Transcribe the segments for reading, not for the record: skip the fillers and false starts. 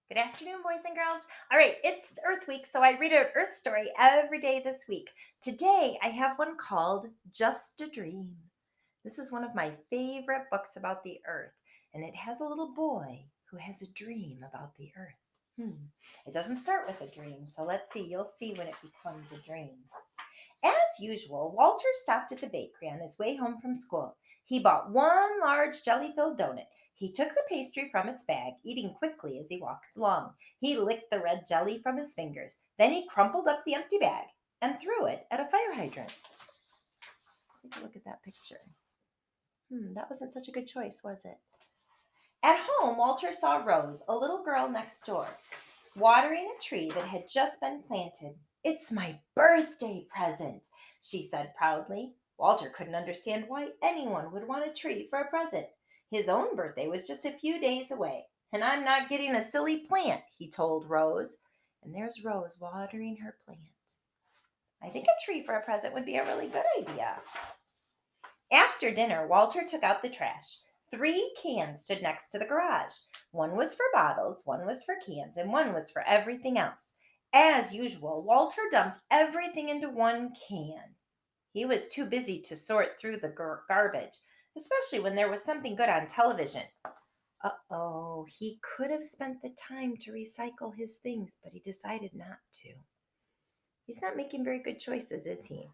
Good afternoon, boys and girls. All right, it's Earth Week, so I read an Earth story every day this week. Today, I have one called Just a Dream. This is one of my favorite books about the Earth, and it has a little boy who has a dream about the Earth. It doesn't start with a dream, so let's see. You'll see when it becomes a dream. As usual, Walter stopped at the bakery on his way home from school. He bought one large jelly-filled donut. He took the pastry from its bag, eating quickly as he walked along. He licked the red jelly from his fingers. Then he crumpled up the empty bag and threw it at a fire hydrant. Take a look at that picture. That wasn't such a good choice, was it? At home, Walter saw Rose, a little girl next door, watering a tree that had just been planted. It's my birthday present, she said proudly. Walter couldn't understand why anyone would want a tree for a present. His own birthday was just a few days away, and I'm not getting a silly plant, he told Rose. And there's Rose watering her plant. I think a tree for a present would be a really good idea. After dinner, Walter took out the trash. 3 cans stood next to the garage. One was for bottles, one was for cans, and one was for everything else. As usual, Walter dumped everything into one can. He was too busy to sort through the garbage, especially when there was something good on television. Uh-oh, he could have spent the time to recycle his things, but he decided not to. He's not making very good choices, is he?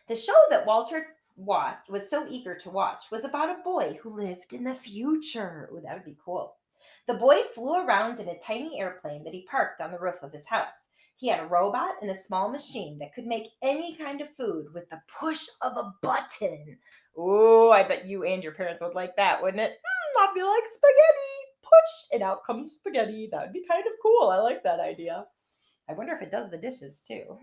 The show that Walter was so eager to watch was about a boy who lived in the future. Ooh, that would be cool. The boy flew around in a tiny airplane that he parked on the roof of his house. He had a robot and a small machine that could make any kind of food with the push of a button. Oh, I bet you and your parents would like that, wouldn't it? I feel like spaghetti. Push, and out comes spaghetti. That would be kind of cool. I like that idea. I wonder if it does the dishes too.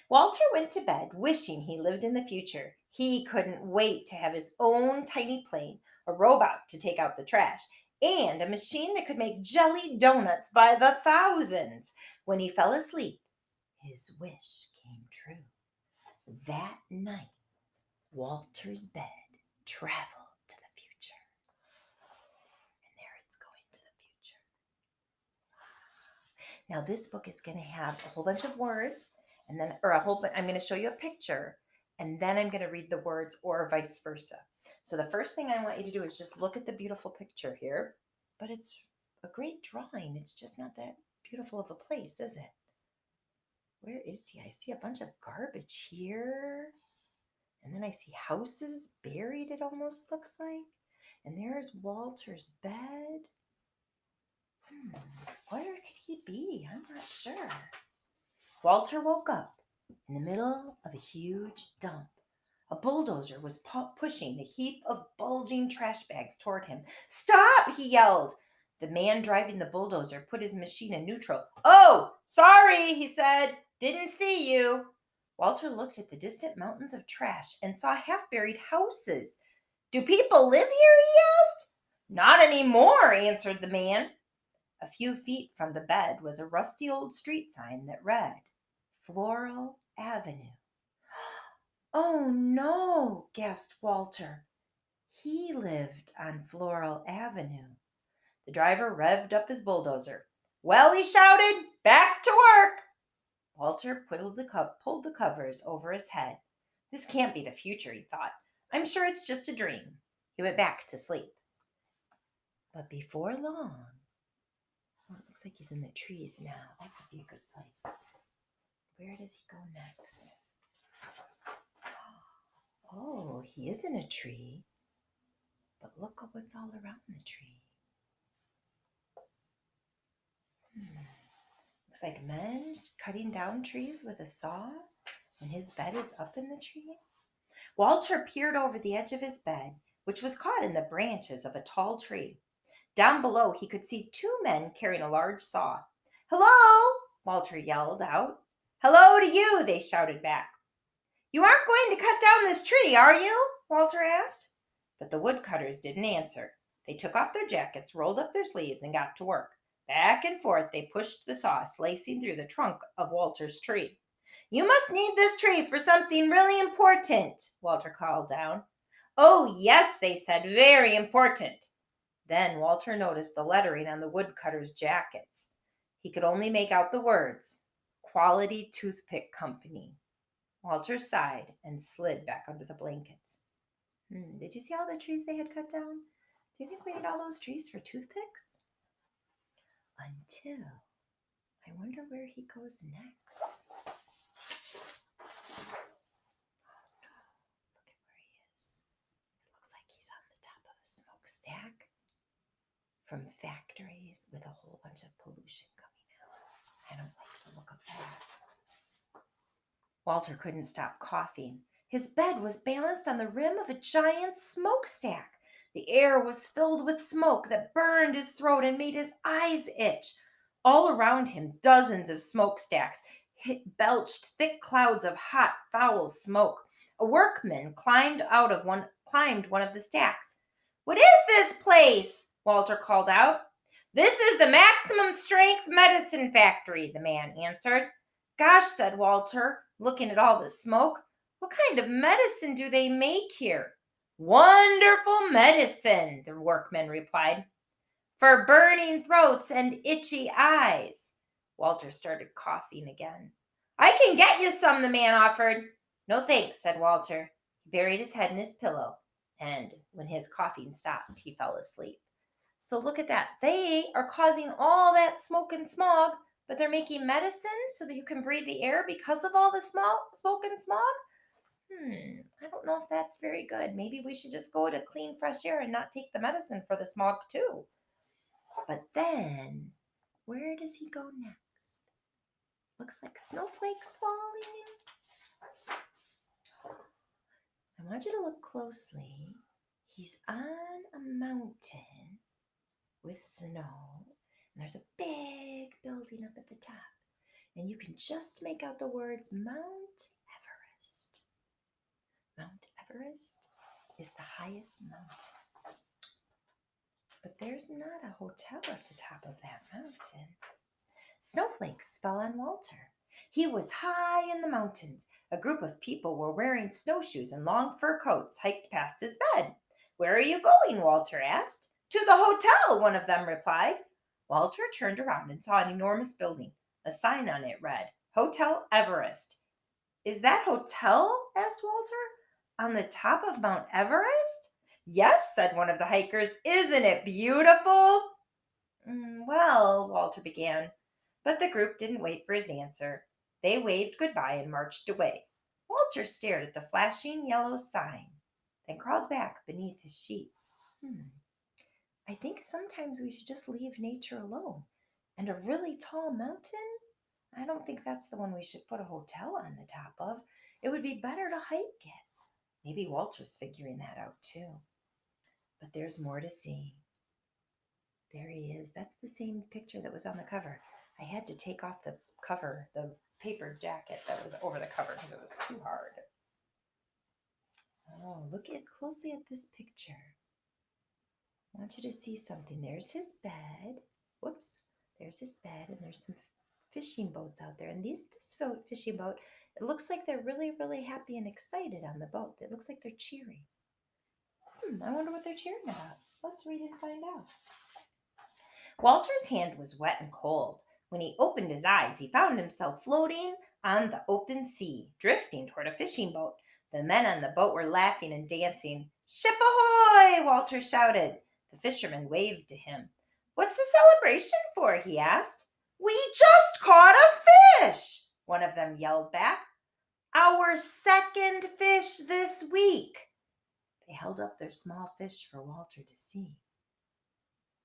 Walter went to bed wishing he lived in the future. He couldn't wait to have his own tiny plane, a robot to take out the trash, and a machine that could make jelly donuts by the thousands. When he fell asleep, his wish came true. That night, Walter's bed traveled to the future. And there it's going to the future. Now, this book is going to have a whole bunch of words, and then, or a whole, I'm going to show you a picture, and then I'm going to read the words, or vice versa. So, the first thing I want you to do is just look at the beautiful picture here, but it's a great drawing. It's just not that beautiful of a place, is it? Where is he? I see a bunch of garbage here, and then I see houses buried, it almost looks like, and there's Walter's bed. Where could he be? I'm not sure. Walter woke up in the middle of a huge dump. A bulldozer was pushing a heap of bulging trash bags toward him. Stop! He yelled. The man driving the bulldozer put his machine in neutral. Oh, sorry, he said. Didn't see you. Walter looked at the distant mountains of trash and saw half buried houses. Do people live here? He asked. Not anymore, answered the man. A few feet from the bed was a rusty old street sign that read, Floral Avenue. Oh no, gasped Walter. He lived on Floral Avenue. The driver revved up his bulldozer. Well, he shouted, back to work. Walter pulled the covers over his head. This can't be the future, he thought. I'm sure it's just a dream. He went back to sleep. But before long, it looks like he's in the trees now. That could be a good place. Where does he go next? Oh, he is in a tree. But look at what's all around the tree. Looks like men cutting down trees with a saw, and his bed is up in the tree. Walter peered over the edge of his bed, which was caught in the branches of a tall tree. Down below, he could see 2 men carrying a large saw. Hello, Walter yelled out. Hello to you, they shouted back. You aren't going to cut down this tree, are you? Walter asked. But the woodcutters didn't answer. They took off their jackets, rolled up their sleeves, and got to work. Back and forth they pushed the saw, slicing through the trunk of Walter's tree. You must need this tree for something really important, Walter called down. Oh, yes, they said, very important. Then Walter noticed the lettering on the woodcutters' jackets. He could only make out the words, Quality Toothpick Company. Walter sighed and slid back under the blankets. Did you see all the trees they had cut down? Do you think we need all those trees for toothpicks? Until I wonder where he goes next. Look at where he is. It looks like he's on the top of a smokestack from factories with a whole bunch of pollution coming out. I don't like the look of that. Walter couldn't stop coughing. His bed was balanced on the rim of a giant smokestack. The air was filled with smoke that burned his throat and made his eyes itch. All around him, dozens of smokestacks belched thick clouds of hot, foul smoke. A workman climbed one of the stacks. "What is this place?" Walter called out. "This is the maximum strength medicine factory," the man answered. "Gosh," said Walter, looking at all the smoke. "What kind of medicine do they make here?" "Wonderful medicine," the workman replied, "for burning throats and itchy eyes." Walter started coughing again. "I can get you some," the man offered. "No thanks," said Walter. He buried his head in his pillow, and when his coughing stopped, he fell asleep. So look at that. They are causing all that smoke and smog, but they're making medicine so that you can breathe the air because of all the smoke and smog? I don't know if that's very good. Maybe we should just go to clean, fresh air and not take the medicine for the smog too. But then, where does he go next? Looks like snowflakes falling. I want you to look closely. He's on a mountain with snow, and there's a big building up at the top. And you can just make out the words Mount Everest. Mount Everest is the highest mountain. But there's not a hotel at the top of that mountain. Snowflakes fell on Walter. He was high in the mountains. A group of people were wearing snowshoes and long fur coats hiked past his bed. "Where are you going?" Walter asked. "To the hotel," one of them replied. Walter turned around and saw an enormous building. A sign on it read, Hotel Everest. "Is that hotel?" asked Walter. "On the top of Mount Everest?" "Yes," said one of the hikers. "Isn't it beautiful?" Well, Walter began, but the group didn't wait for his answer. They waved goodbye and marched away. Walter stared at the flashing yellow sign, then crawled back beneath his sheets. I think sometimes we should just leave nature alone. And a really tall mountain? I don't think that's the one we should put a hotel on the top of. It would be better to hike it. Maybe Walter's figuring that out too. But there's more to see. There he is. That's the same picture that was on the cover. I had to take off the cover, the paper jacket that was over the cover because it was too hard. Oh, look closely at this picture. I want you to see something. There's his bed. Whoops. There's his bed, and there's some fishing boats out there. And this fishing boat, it looks like they're really, really happy and excited on the boat. It looks like they're cheering. I wonder what they're cheering about. Let's read and find out. Walter's hand was wet and cold. When he opened his eyes, he found himself floating on the open sea, drifting toward a fishing boat. The men on the boat were laughing and dancing. "Ship ahoy!" Walter shouted. The fisherman waved to him. "What's the celebration for?" he asked. "We just caught a fish!" one of them yelled back. "Our second fish this week." They held up their small fish for Walter to see.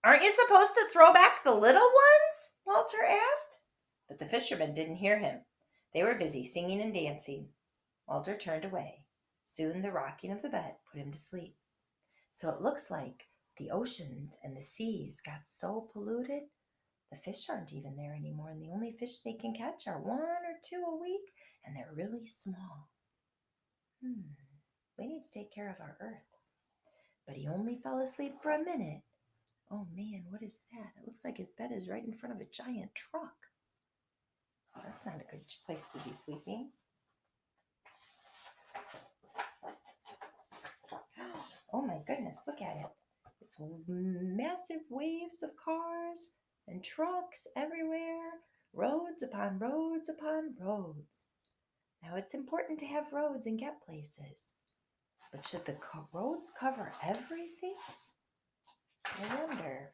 "Aren't you supposed to throw back the little ones?" Walter asked. But the fishermen didn't hear him. They were busy singing and dancing. Walter turned away. Soon the rocking of the bed put him to sleep. So it looks like the oceans and the seas got so polluted, the fish aren't even there anymore, and the only fish they can catch are 1 or 2 a week, and they're really small. We need to take care of our earth. But he only fell asleep for a minute. Oh man, what is that? It looks like his bed is right in front of a giant truck. That's not a good place to be sleeping. Oh my goodness, look at it. It's massive waves of cars and trucks everywhere, roads upon roads upon roads. Now, it's important to have roads and get places, but should the roads cover everything? I wonder.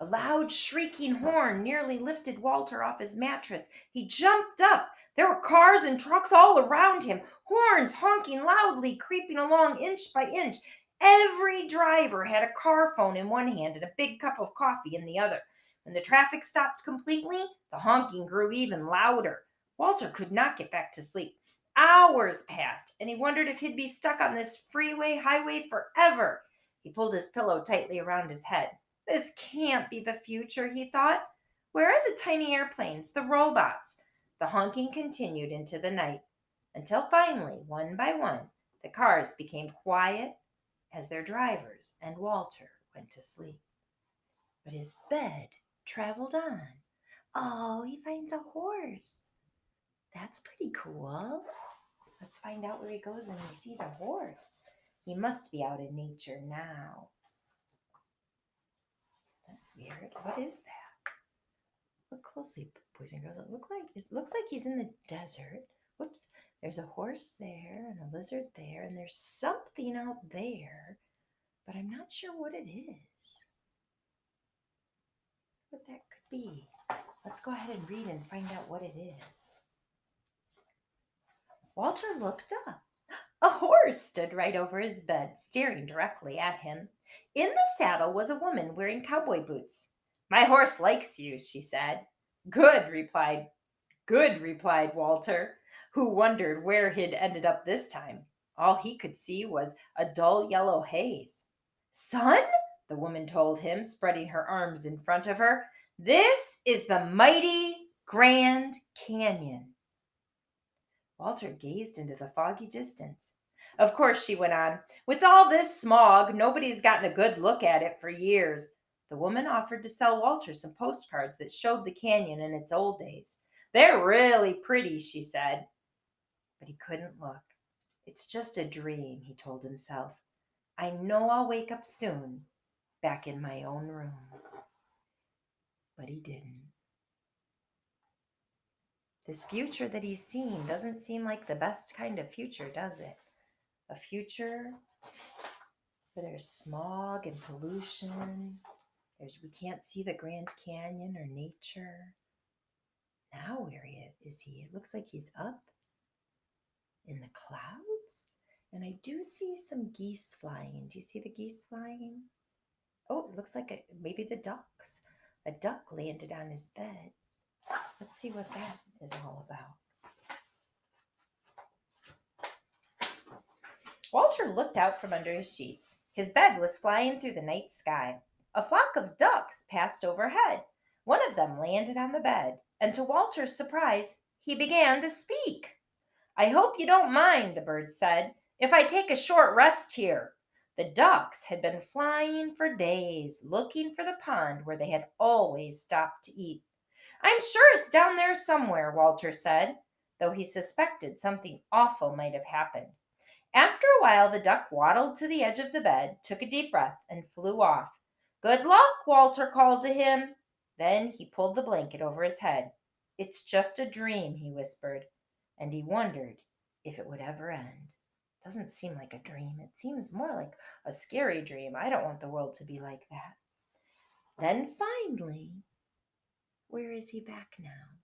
A loud shrieking horn nearly lifted Walter off his mattress. He jumped up. There were cars and trucks all around him, horns honking loudly, creeping along inch by inch. Every driver had a car phone in one hand and a big cup of coffee in the other. When the traffic stopped completely, the honking grew even louder. Walter could not get back to sleep. Hours passed, and he wondered if he'd be stuck on this freeway highway forever. He pulled his pillow tightly around his head. This can't be the future, he thought. Where are the tiny airplanes, the robots? The honking continued into the night until finally, one by one, the cars became quiet as their drivers and Walter went to sleep. But his bed traveled on. Oh, he finds a horse. That's pretty cool. Let's find out where he goes when he sees a horse. He must be out in nature now. That's weird. What is that? Look closely, boys and girls. It looks like he's in the desert. Whoops. There's a horse there and a lizard there, and there's something out there, but I'm not sure what it is. What that could be. Let's go ahead and read and find out what it is. Walter looked up. A horse stood right over his bed, staring directly at him. In the saddle was a woman wearing cowboy boots. "My horse likes you," she said. Good, replied Walter, who wondered where he'd ended up this time. All he could see was a dull yellow haze. "Son," the woman told him, spreading her arms in front of her, "this is the mighty Grand Canyon." Walter gazed into the foggy distance. "Of course," she went on, "with all this smog, nobody's gotten a good look at it for years." The woman offered to sell Walter some postcards that showed the canyon in its old days. "They're really pretty," she said. But he couldn't look. "It's just a dream," he told himself. "I know I'll wake up soon, back in my own room." But he didn't. This future that he's seen doesn't seem like the best kind of future, does it? A future where there's smog and pollution. We can't see the Grand Canyon or nature. Now where is he? It looks like he's up in the clouds. And I do see some geese flying. Do you see the geese flying? Oh, it looks like maybe the ducks. A duck landed on his bed. Let's see what that is all about. Walter looked out from under his sheets. His bed was flying through the night sky. A flock of ducks passed overhead. One of them landed on the bed, and to Walter's surprise, he began to speak. "I hope you don't mind," the bird said, "if I take a short rest here." The ducks had been flying for days, looking for the pond where they had always stopped to eat. "I'm sure it's down there somewhere," Walter said, though he suspected something awful might have happened. After a while, the duck waddled to the edge of the bed, took a deep breath, and flew off. "Good luck," Walter called to him. Then he pulled the blanket over his head. "It's just a dream," he whispered, and he wondered if it would ever end. Doesn't seem like a dream. It seems more like a scary dream. I don't want the world to be like that. Then finally, where is he back now?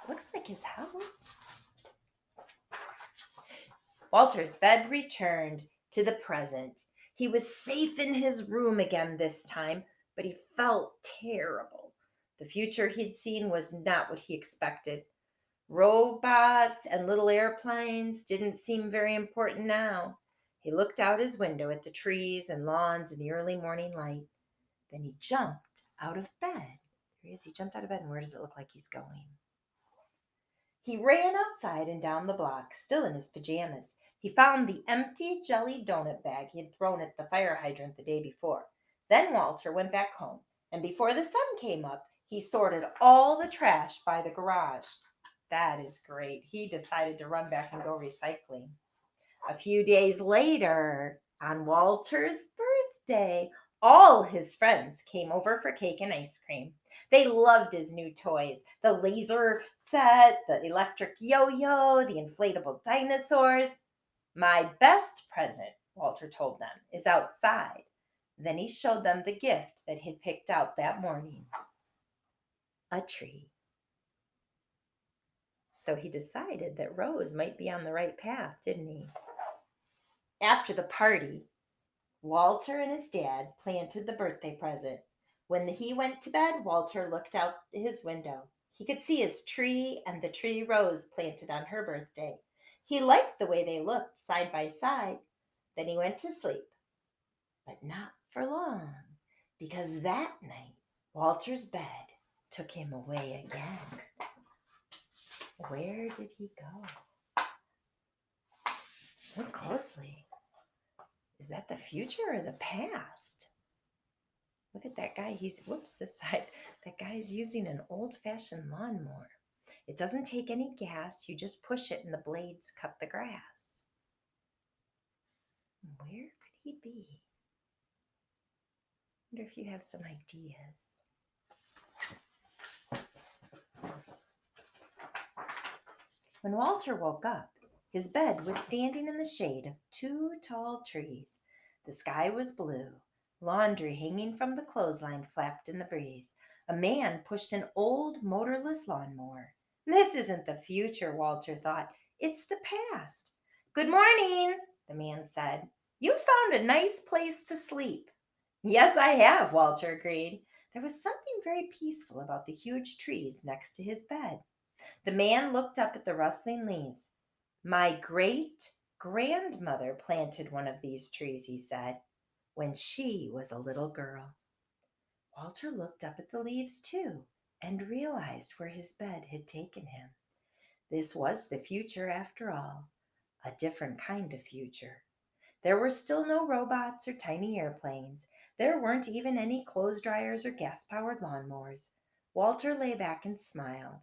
Looks like his house. Walter's bed returned to the present. He was safe in his room again this time, but he felt terrible. The future he'd seen was not what he expected. Robots and little airplanes didn't seem very important now. He looked out his window at the trees and lawns in the early morning light. Then he jumped out of bed. There he is. He jumped out of bed, and where does it look like he's going? He ran outside and down the block, still in his pajamas. He found the empty jelly donut bag he had thrown at the fire hydrant the day before. Then Walter went back home, and before the sun came up, he sorted all the trash by the garage. That is great. He decided to run back and go recycling. A few days later, on Walter's birthday, All his friends came over for cake and ice cream. They loved his new toys, the laser set, the electric yo yo, the inflatable dinosaurs. My best present, Walter told them, is outside. Then he showed them the gift that he'd picked out that morning, a tree. So he decided that Rose might be on the right path, didn't he? After the party, Walter and his dad planted the birthday present. When he went to bed, Walter looked out his window. He could see his tree and the tree Rose planted on her birthday. He liked the way they looked side by side. Then he went to sleep, but not for long, because that night Walter's bed took him away again. Where did he go? Look closely. Is that the future or the past? Look at that guy. This side. That guy's using an old-fashioned lawnmower. It doesn't take any gas. You just push it and the blades cut the grass. Where could he be? I wonder if you have some ideas. When Walter woke up, his bed was standing in the shade of two tall trees. The sky was blue. Laundry hanging from the clothesline flapped in the breeze. A man pushed an old motorless lawnmower. This isn't the future, Walter thought. It's the past. Good morning, the man said. You found a nice place to sleep. Yes, I have, Walter agreed. There was something very peaceful about the huge trees next to his bed. The man looked up at the rustling leaves. My great grandmother planted one of these trees, he said, when she was a little girl. Walter looked up at the leaves too and realized where his bed had taken him. This was the future after all, a different kind of future. There were still no robots or tiny airplanes. There weren't even any clothes dryers or gas powered lawnmowers. Walter lay back and smiled.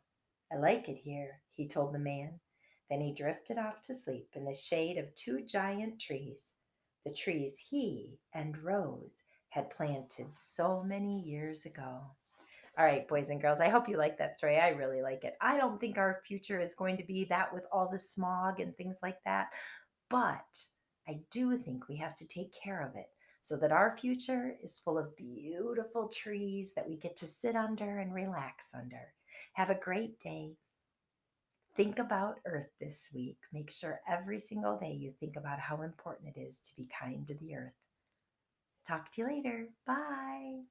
I like it here, he told the man. Then he drifted off to sleep in the shade of two giant trees, the trees he and Rose had planted so many years ago. All right, boys and girls, I hope you like that story. I really like it. I don't think our future is going to be that with all the smog and things like that. But I do think we have to take care of it so that our future is full of beautiful trees that we get to sit under and relax under. Have a great day. Think about Earth this week. Make sure every single day you think about how important it is to be kind to the Earth. Talk to you later. Bye.